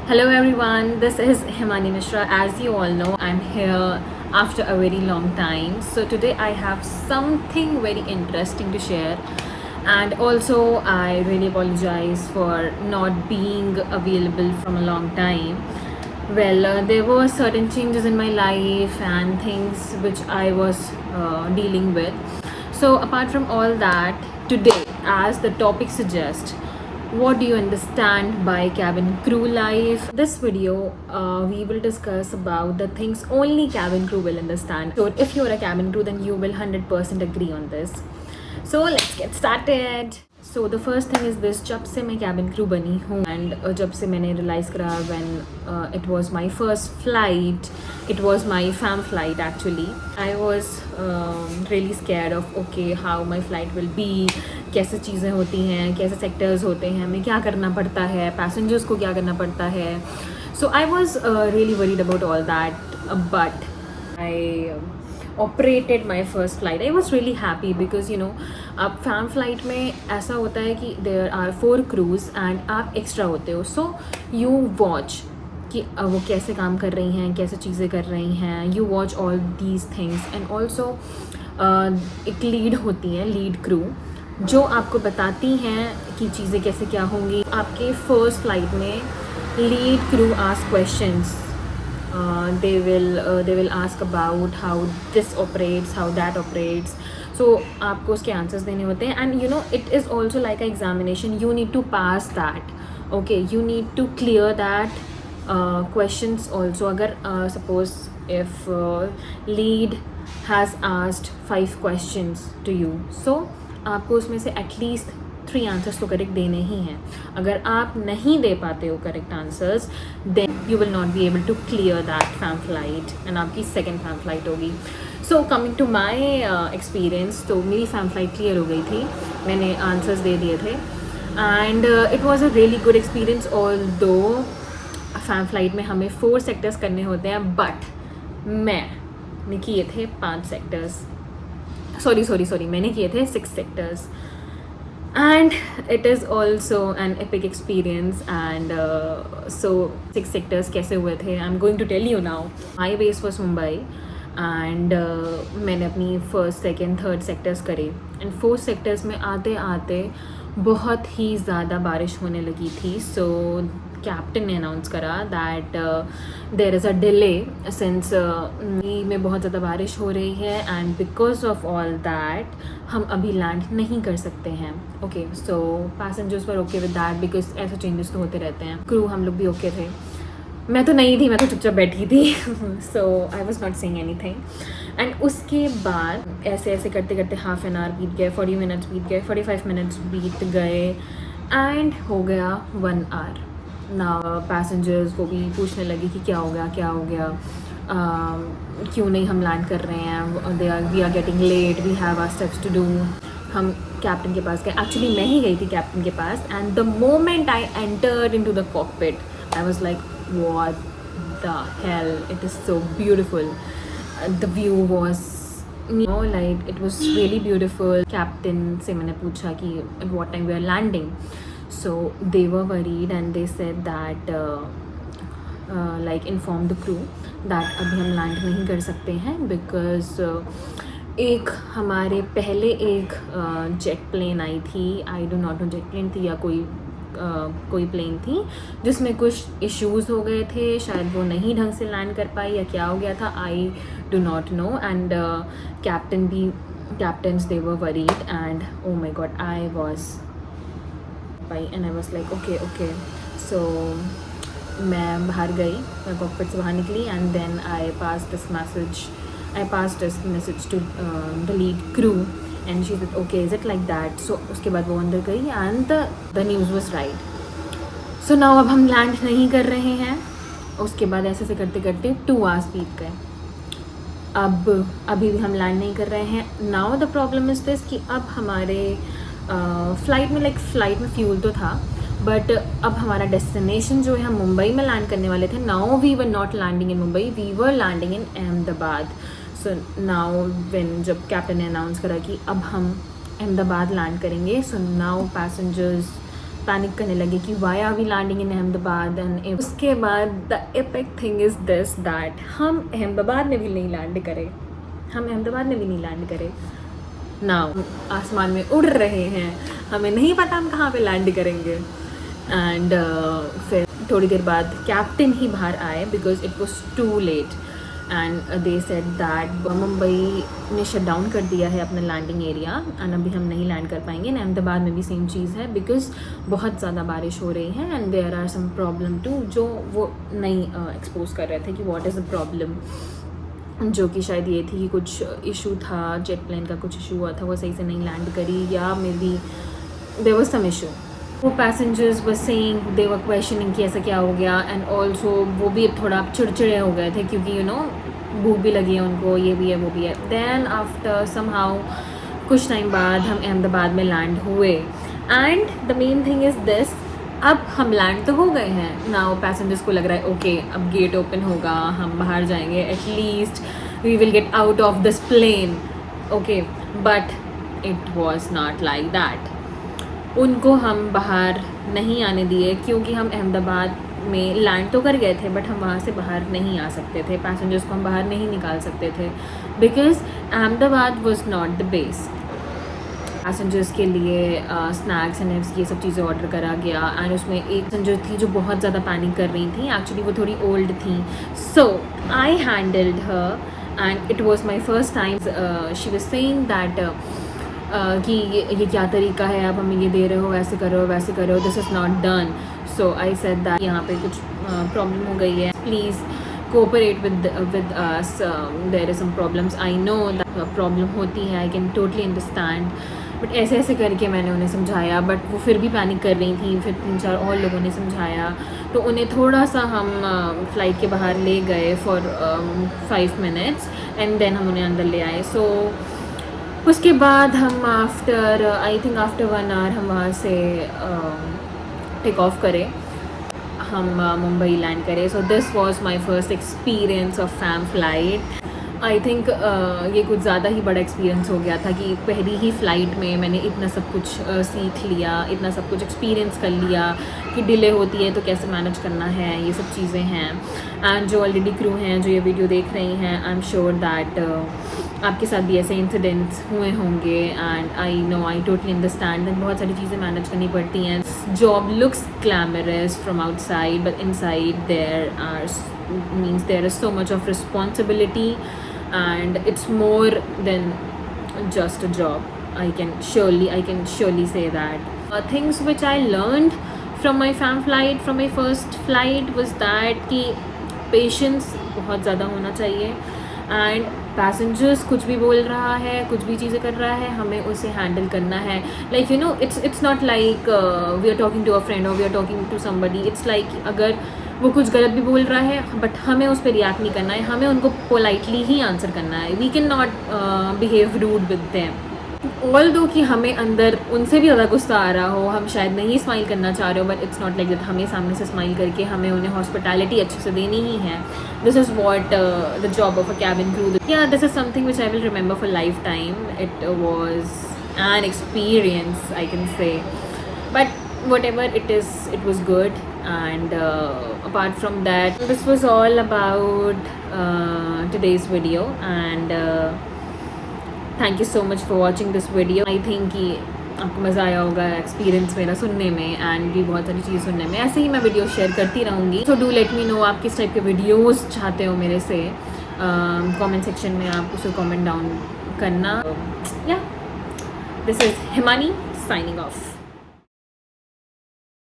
Hello everyone, this is Himani Mishra. As you all know, I'm here after a very long time. So today I have something very interesting to share. And also, I really apologize for not being available from a long time. Well, there were certain changes in my life and things which I was dealing with. So, apart from all that, today, as the topic suggests, what do you understand by cabin crew life? This video, we will discuss about the things only cabin crew will understand. So, if you're a cabin crew, then you will 100% agree on this. So let's get started. So the first thing is this, जब से मैं cabin crew बनी हूँ and जब से मैंने realize करा when it was my first flight, it was my fam flight actually. I was really scared of okay how my flight will be, कैसे चीज़ें होती हैं, कैसे sectors होते हैं, हमें क्या करना पड़ता है, passengers को क्या करना पड़ता है. So I was really worried about all that, but I operated my first flight. I was really happy because आप फैम फ्लाइट में ऐसा होता है कि there are 4 crews and आप एक्स्ट्रा होते हो, so you watch कि वो कैसे काम कर रही हैं, कैसे चीज़ें कर रही हैं, you watch all these things and also एक लीड होती है, लीड क्रू जो आपको बताती हैं कि चीज़ें कैसे क्या होंगी. आपके फर्स्ट फ्लाइट में lead crew ask questions. They will ask about how this operates, how that operates. So आपको उसके answers देने होते हैं and it is also like an examination. You need to pass that. Okay, you need to clear that questions also. अगर suppose if lead has asked 5 questions to you, so आपको उसमें से at least 3 answers तो correct देने ही हैं. अगर आप नहीं दे पाते हो correct answers, then you will not be able to clear that fam flight and आपकी सेकेंड फैम फ्लाइट होगी. So coming to my experience, तो मेरी फैम फ्लाइट क्लियर हो गई थी, मैंने आंसर्स दे दिए थे and it was a really good experience. Although fam flight में हमें 4 सेक्टर्स करने होते हैं, बट मैंने किए थे 5 सेक्टर्स. सॉरी मैंने किए थे 6 sectors. And it is also an epic experience and so 6 sectors कैसे हुए थे, I'm going to tell you now. My base was Mumbai and मैंने अपनी फर्स्ट सेकेंड थर्ड सेक्टर्स करे and 4 सेक्टर्स में आते आते बहुत ही ज़्यादा बारिश होने लगी थी. सो कैप्टन ने अनाउंस करा that there is a delay since में बहुत ज़्यादा बारिश हो रही है and because of all that हम अभी लैंड नहीं कर सकते हैं. Okay, so passengers were okay with that because ऐसे चेंजेस तो होते रहते हैं. क्रू हम लोग भी ओके थे. मैं तो नहीं थी, मैं तो चुपचाप बैठी थी. So I was not saying anything and उसके बाद ऐसे ऐसे करते करते हाफ एन आवर बीत गए, 40 मिनट्स बीत गए, 45 मिनट्स बीत गए एंड हो गया 1 आवर. ना पैसेंजर्स को भी पूछने लगे कि क्या हो गया, क्यों नहीं हम लैंड कर रहे हैं, we are getting late, we have our steps to do. हम कैप्टन के पास गए, एक्चुअली मैं ही गई थी कैप्टन के पास and the moment I entered into the cockpit I was like what the hell, it is so beautiful. The view was like it was really beautiful. Captain से मैंने पूछा कि at what time we are landing, so they were worried and they said that like inform the crew that अभी हम land नहीं कर सकते हैं because एक हमारे पहले एक जेट प्लेन आई थी. I do not know jet plane थी या कोई प्लेन थी जिसमें कुछ इश्यूज़ हो गए थे, शायद वो नहीं ढंग से लैंड कर पाई या क्या हो गया था, I do not know. And captains they were worried and oh my God I was and I was like okay. So मैं बाहर गई, मैं कॉकपिट से बाहर निकली and then I pass this message to the lead crew and she said okay, is it like that? So उसके बाद वो अंदर गई and the news was right. So now अब हम लैंड नहीं कर रहे हैं. उसके बाद ऐसे से करते करते 2 hours बीत गए. अभी भी हम लैंड नहीं कर रहे हैं. Now the problem is this कि अब हमारे फ्लाइट में फ्यूल तो था बट अब हमारा डेस्टिनेशन जो है, हम मुंबई में लैंड करने वाले थे. Now we were not landing in Mumbai, we were landing in Ahmedabad. So now when जब कैप्टन ने अनाउंस करा कि अब हम अहमदाबाद लैंड करेंगे, सो नाउ पैसेंजर्स पैनिक करने लगे कि why are we landing in Ahmedabad and उसके बाद the epic thing is this that हम अहमदाबाद में भी नहीं लैंड करे, नाउ आसमान में उड़ रहे हैं, हमें नहीं पता हम कहाँ पे लैंड करेंगे। एंड फिर थोड़ी देर बाद कैप्टन ही बाहर आए because it was too late and they said that Mumbai ने शट डाउन कर दिया है अपना लैंडिंग एरिया एंड अभी हम नहीं लैंड कर पाएंगे। एंड अहमदाबाद में भी सेम चीज़ है बिकॉज बहुत ज़्यादा बारिश हो रही है and there are some problem too, जो वो नहीं एक्सपोज कर रहे थे कि व्हाट इज़ द प्रॉब्लम, जो कि शायद ये थी कि कुछ इशू था, जेट प्लेन का कुछ इशू हुआ था, वो सही से नहीं लैंड करी या maybe there was some issue. वो passengers were saying, they were questioning कि ऐसा क्या हो गया एंड ऑल्सो वो भी चिड़चिड़े हो गए थे क्योंकि यू नो भूख भी लगी है उनको, ये भी है वो भी है। देन आफ्टर समहाउ कुछ टाइम बाद हम अहमदाबाद में लैंड हुए and the main thing is this, अब हम लैंड तो हो गए हैं, नाउ पैसेंजर्स को लग रहा है ओके अब गेट ओपन होगा, हम बाहर जाएंगे, at least we will get out of this plane, okay, but it was not like that. उनको हम बाहर नहीं आने दिए क्योंकि हम अहमदाबाद में लैंड तो कर गए थे बट हम वहाँ से बाहर नहीं आ सकते थे, पैसेंजर्स को हम बाहर नहीं निकाल सकते थे because Ahmedabad was not the base. Passengers के लिए स्नैक्स एंड ये सब चीज़ें ऑर्डर करा गया एंड उसमें एक पैसेंजर थी जो बहुत ज़्यादा पैनिक कर रही थी, एक्चुअली वो थोड़ी ओल्ड थी, so I handled her and it was my first time. She was saying that कि ये क्या तरीका है, आप हमें ये दे रहे हो, ऐसे कर रहे हो, this is not done. So I said that यहाँ पे कुछ प्रॉब्लम हो गई है, please cooperate with us, there is some problems, I know that problem होती है, I can totally understand, but ऐसे करके मैंने उन्हें समझाया बट वो फिर भी पैनिक कर रही थी। फिर 3-4 और लोगों ने समझाया तो उन्हें थोड़ा सा हम फ़्लाइट के बाहर ले गए फॉर 5 मिनट्स एंड देन हम उन्हें अंदर ले आए। सो उसके बाद हम after I think after 1 hour हम वहाँ से टेक ऑफ करें, हम मुंबई लैंड करें। So this was my first experience of fam flight. I think ये कुछ ज़्यादा ही बड़ा एक्सपीरियंस हो गया था कि पहली ही फ़्लाइट में मैंने इतना सब कुछ सीख लिया, इतना सब कुछ एक्सपीरियंस कर लिया कि डिले होती है तो कैसे मैनेज करना है, ये सब चीज़ें हैं। एंड जो ऑलरेडी क्रू हैं जो ये वीडियो देख रही हैं, आई एम श्योर दैट आपके साथ भी ऐसे इंसिडेंट्स हुए होंगे and I know, I totally understand that बहुत सारी चीज़ें मैनेज करनी पड़ती हैं। Job looks glamorous from outside but inside there is so much of responsibility and it's more than just a job. I can surely say that. Things which I learned from my from my first flight was that कि patience बहुत ज़्यादा होना चाहिए and passengers कुछ भी बोल रहा है, कुछ भी चीज़ें कर रहा है, हमें उसे हैंडल करना है। Like you know it's not like we are talking to a friend और we are talking to somebody, it's like अगर वो कुछ गलत भी बोल रहा है बट हमें उस पर रिएक्ट नहीं करना है, हमें उनको पोलाइटली ही आंसर करना है। We can not behave rude with them, although कि हमें अंदर उनसे भी ज़्यादा गुस्सा आ रहा हो, हम शायद नहीं स्माइल करना चाह रहे हो, but it's not like that. हमें सामने से स्माइल करके हमें उन्हें हॉस्पिटैलिटी अच्छे से देनी ही है। This is what the job of a cabin crew. या this is something which I will remember for life time. It was an experience I can say, but whatever it is, it was good. And apart from that, this was all about today's video and thank you so much for watching this video. I think कि आपको मज़ा आया होगा experience मेरा सुनने में and भी बहुत सारी चीज़ें सुनने में। ऐसे ही मैं वीडियो शेयर करती रहूँगी, so do let me know आप किस टाइप के वीडियोस चाहते हो मेरे से। कमेंट सेक्शन में आप उसे कमेंट डाउन करना। या this is Himani signing off.